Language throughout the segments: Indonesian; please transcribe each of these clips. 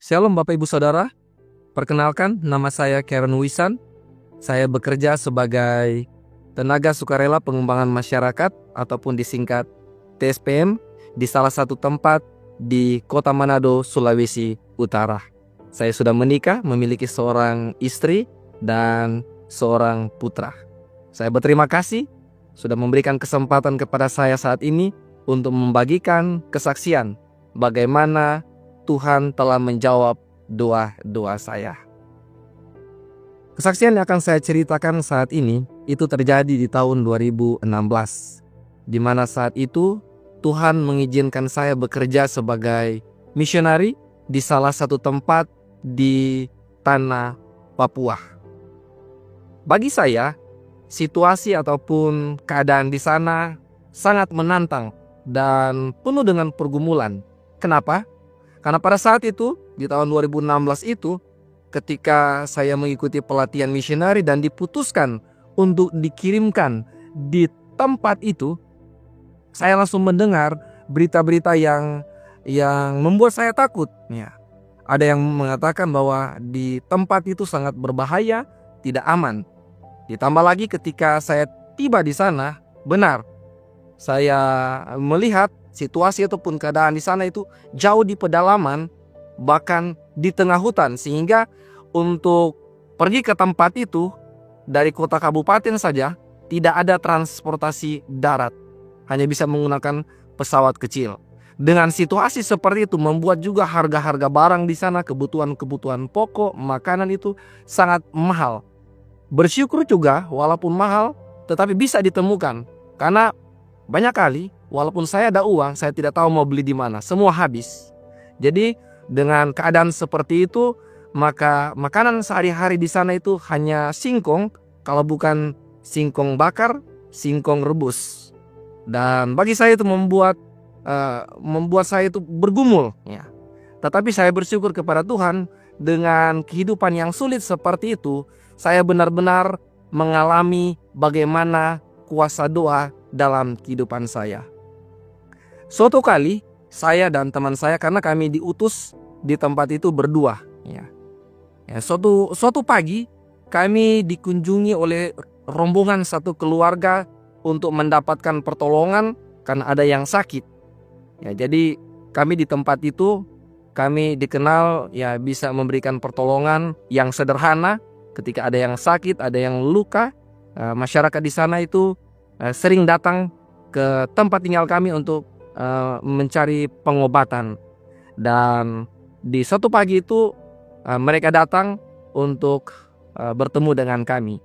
Shalom Bapak Ibu Saudara, perkenalkan nama saya Karen Wisan. Saya bekerja sebagai tenaga sukarela pengembangan masyarakat ataupun disingkat TSPM di salah satu tempat di Kota Manado, Sulawesi Utara. Saya sudah menikah, memiliki seorang istri dan seorang putra. Saya berterima kasih sudah memberikan kesempatan kepada saya saat ini untuk membagikan kesaksian bagaimana Tuhan telah menjawab doa-doa saya. Kesaksian yang akan saya ceritakan saat ini itu terjadi di tahun 2016, di mana saat itu Tuhan mengizinkan saya bekerja sebagai misionari di salah satu tempat di tanah Papua. Bagi saya, situasi ataupun keadaan di sana sangat menantang dan penuh dengan pergumulan. Kenapa? Karena pada saat itu, di tahun 2016 itu, ketika saya mengikuti pelatihan misionari dan diputuskan untuk dikirimkan di tempat itu, saya langsung mendengar berita-berita yang membuat saya takut. Ya, ada yang mengatakan bahwa di tempat itu sangat berbahaya, tidak aman. Ditambah lagi ketika saya tiba di sana, benar, saya melihat situasi ataupun keadaan di sana itu jauh di pedalaman, bahkan di tengah hutan, sehingga untuk pergi ke tempat itu dari kota kabupaten saja tidak ada transportasi darat, hanya bisa menggunakan pesawat kecil. Dengan situasi seperti itu membuat juga harga-harga barang di sana, kebutuhan-kebutuhan pokok, makanan itu sangat mahal. Bersyukur juga walaupun mahal tetapi bisa ditemukan, karena banyak kali walaupun saya ada uang, saya tidak tahu mau beli di mana, semua habis. Jadi dengan keadaan seperti itu, maka makanan sehari-hari di sana itu hanya singkong, kalau bukan singkong bakar, singkong rebus. Dan bagi saya itu membuat saya itu bergumul. Ya. Tetapi saya bersyukur kepada Tuhan, dengan kehidupan yang sulit seperti itu, saya benar-benar mengalami bagaimana kuasa doa dalam kehidupan saya. Suatu kali saya dan teman saya, karena kami diutus di tempat itu berdua, suatu pagi kami dikunjungi oleh rombongan satu keluarga untuk mendapatkan pertolongan karena ada yang sakit. Jadi kami di tempat itu kami dikenal bisa memberikan pertolongan yang sederhana ketika ada yang sakit, ada yang luka. Masyarakat di sana itu sering datang ke tempat tinggal kami untuk mencari pengobatan. Dan di suatu pagi itu mereka datang untuk bertemu dengan kami.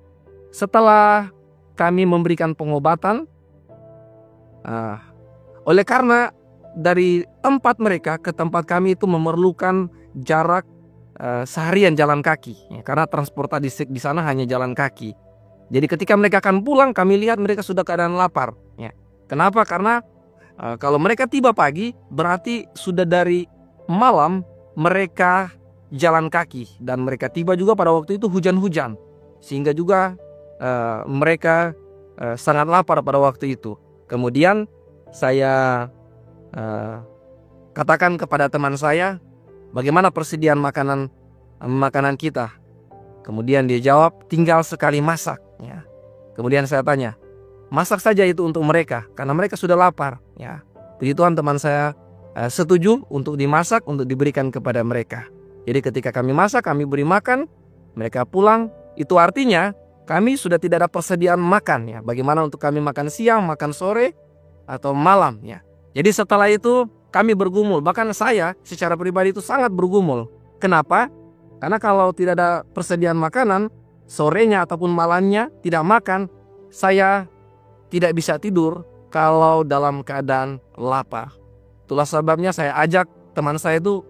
Setelah kami memberikan pengobatan, oleh karena dari tempat mereka ke tempat kami itu memerlukan jarak seharian jalan kaki, karena transportasi di sana hanya jalan kaki. Jadi ketika mereka akan pulang, kami lihat mereka sudah keadaan lapar. Kenapa? Karena kalau mereka tiba pagi, berarti sudah dari malam mereka jalan kaki. Dan mereka tiba juga pada waktu itu hujan-hujan, sehingga juga mereka sangat lapar pada waktu itu. Kemudian saya katakan kepada teman saya, bagaimana persediaan makanan kita? Kemudian dia jawab, tinggal sekali masak. Kemudian saya tanya, masak saja itu untuk mereka, karena mereka sudah lapar. Puji Tuhan, teman saya setuju untuk dimasak, untuk diberikan kepada mereka. Jadi ketika kami masak, kami beri makan, mereka pulang. Itu artinya kami sudah tidak ada persediaan makan. Bagaimana untuk kami makan siang, makan sore, atau malam. Jadi setelah itu kami bergumul. Bahkan saya secara pribadi itu sangat bergumul. Kenapa? Karena kalau tidak ada persediaan makanan, sorenya ataupun malamnya tidak makan, saya tidak bisa tidur kalau dalam keadaan lapar. Itulah sebabnya saya ajak teman saya itu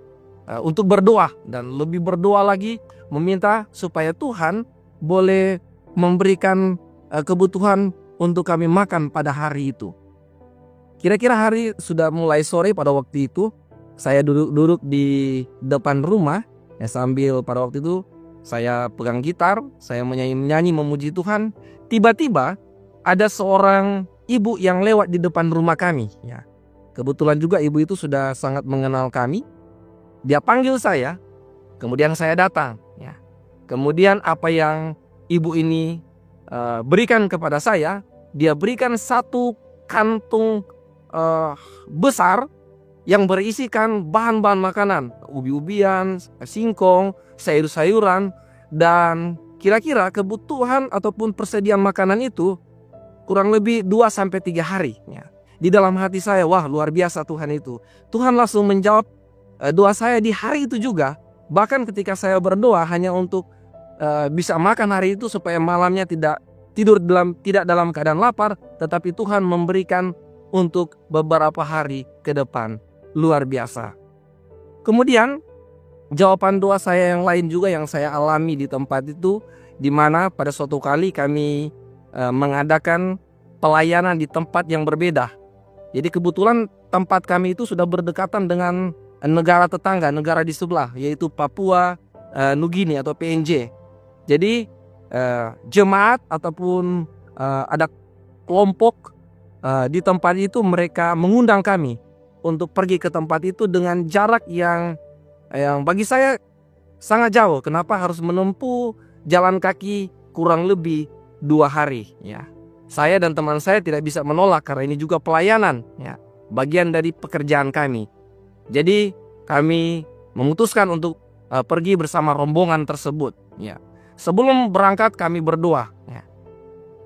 untuk berdoa, dan lebih berdoa lagi, meminta supaya Tuhan boleh memberikan kebutuhan untuk kami makan pada hari itu. Kira-kira hari sudah mulai sore pada waktu itu. Saya duduk di depan rumah, sambil pada waktu itu saya pegang gitar, saya menyanyi memuji Tuhan. Tiba-tiba ada seorang ibu yang lewat di depan rumah kami. Kebetulan juga ibu itu sudah sangat mengenal kami. Dia panggil saya, Kemudian saya datang, ya. Kemudian apa yang ibu ini berikan kepada saya, dia berikan satu kantung besar yang berisikan bahan-bahan makanan, ubi-ubian, singkong, sayur-sayuran, dan kira-kira kebutuhan ataupun persediaan makanan itu kurang lebih 2-3 hari. Ya. Di dalam hati saya, wah luar biasa Tuhan itu. Tuhan langsung menjawab doa saya di hari itu juga. Bahkan ketika saya berdoa hanya untuk bisa makan hari itu supaya malamnya tidak dalam keadaan lapar, tetapi Tuhan memberikan untuk beberapa hari ke depan. Luar biasa. Kemudian jawaban doa saya yang lain juga yang saya alami di tempat itu, di mana pada suatu kali kami mengadakan pelayanan di tempat yang berbeda. Jadi kebetulan tempat kami itu sudah berdekatan dengan negara tetangga, negara di sebelah, yaitu Papua Nugini atau PNJ. Jadi jemaat ataupun ada kelompok di tempat itu, mereka mengundang kami untuk pergi ke tempat itu dengan jarak yang bagi saya sangat jauh. Kenapa harus menempuh jalan kaki kurang lebih 2 hari, ya. Saya dan teman saya tidak bisa menolak karena ini juga pelayanan, ya, bagian dari pekerjaan kami. Jadi kami memutuskan untuk pergi bersama rombongan tersebut, ya. Sebelum berangkat kami berdoa, ya.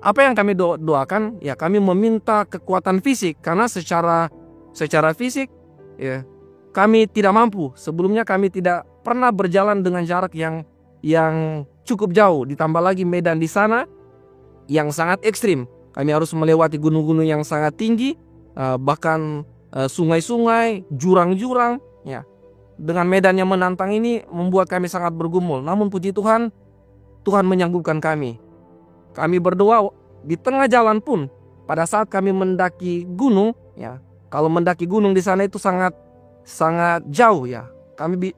Apa yang kami doakan? Ya, kami meminta kekuatan fisik karena secara fisik, ya, kami tidak mampu. Sebelumnya kami tidak pernah berjalan dengan jarak yang cukup jauh. Ditambah lagi medan di sana yang sangat ekstrim. Kami harus melewati gunung-gunung yang sangat tinggi, bahkan sungai-sungai, jurang-jurang, ya. Dengan medan yang menantang ini membuat kami sangat bergumul. Namun puji Tuhan, Tuhan menyanggupkan kami. Kami berdoa di tengah jalan pun, pada saat kami mendaki gunung, ya. Kalau mendaki gunung di sana itu sangat jauh, ya. Kami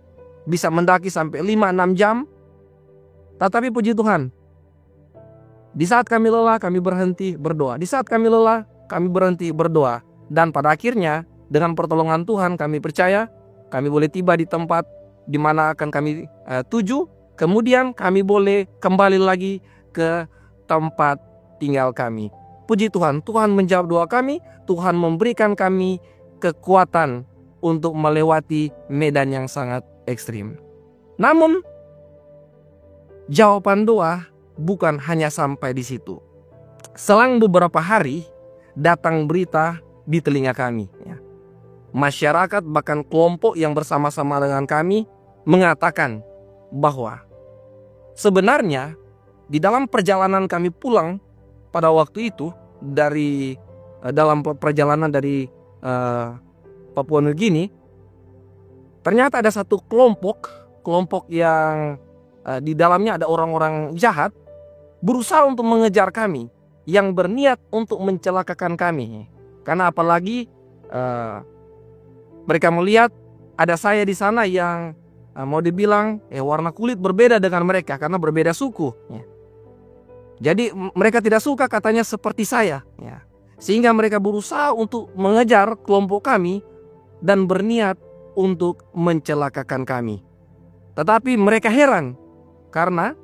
bisa mendaki sampai 5-6 jam. Tetapi puji Tuhan, di saat kami lelah, kami berhenti berdoa. Di saat kami lelah, kami berhenti berdoa. Dan pada akhirnya, dengan pertolongan Tuhan, kami percaya kami boleh tiba di tempat di mana akan kami tuju. Kemudian kami boleh kembali lagi ke tempat tinggal kami. Puji Tuhan, Tuhan menjawab doa kami. Tuhan memberikan kami kekuatan untuk melewati medan yang sangat ekstrim. Namun, jawaban doa bukan hanya sampai di situ. Selang beberapa hari, datang berita di telinga kami, ya. Masyarakat bahkan kelompok yang bersama-sama dengan kami mengatakan bahwa sebenarnya di dalam perjalanan kami pulang pada waktu itu dalam perjalanan dari Papua Nugini, ternyata ada satu kelompok yang di dalamnya ada orang-orang jahat berusaha untuk mengejar kami, yang berniat untuk mencelakakan kami. Karena apalagi mereka melihat ada saya di sana yang mau dibilang warna kulit berbeda dengan mereka karena berbeda suku, ya. Jadi mereka tidak suka katanya seperti saya, ya. Sehingga mereka berusaha untuk mengejar kelompok kami dan berniat untuk mencelakakan kami. Tetapi mereka heran karena,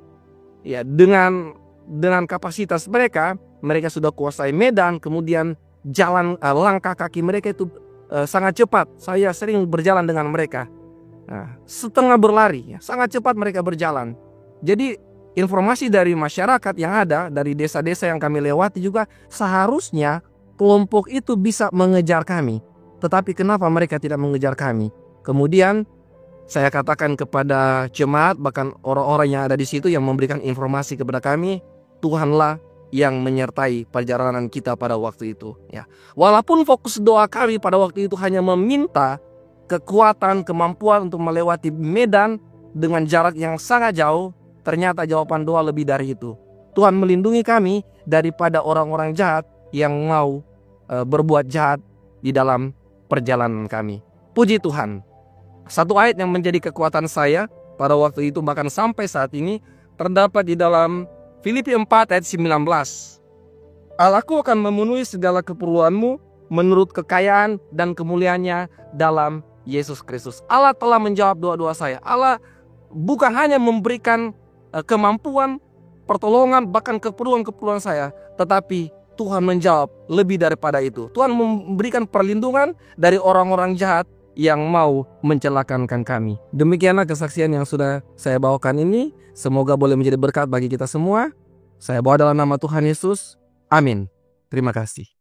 ya, dengan kapasitas mereka sudah kuasai medan, kemudian jalan langkah kaki mereka itu sangat cepat. Saya sering berjalan dengan mereka. Setengah berlari, ya, sangat cepat mereka berjalan. Jadi informasi dari masyarakat yang ada, dari desa-desa yang kami lewati juga, seharusnya kelompok itu bisa mengejar kami. Tetapi kenapa mereka tidak mengejar kami? Kemudian saya katakan kepada jemaat, bahkan orang-orang yang ada di situ yang memberikan informasi kepada kami, Tuhanlah yang menyertai perjalanan kita pada waktu itu, ya. Walaupun fokus doa kami pada waktu itu hanya meminta kekuatan, kemampuan untuk melewati medan dengan jarak yang sangat jauh, ternyata jawaban doa lebih dari itu. Tuhan melindungi kami daripada orang-orang jahat yang mau berbuat jahat di dalam perjalanan kami. Puji Tuhan. Satu ayat yang menjadi kekuatan saya pada waktu itu, bahkan sampai saat ini, terdapat di dalam Filipi 4 ayat 19. Allahku akan memenuhi segala keperluanmu menurut kekayaan dan kemuliaannya dalam Yesus Kristus. Allah telah menjawab doa-doa saya. Allah bukan hanya memberikan kemampuan, pertolongan, bahkan keperluan-keperluan saya, tetapi Tuhan menjawab lebih daripada itu. Tuhan memberikan perlindungan dari orang-orang jahat yang mau mencelakakan kami. Demikianlah kesaksian yang sudah saya bawakan ini. Semoga boleh menjadi berkat bagi kita semua. Saya bawa dalam nama Tuhan Yesus. Amin. Terima kasih.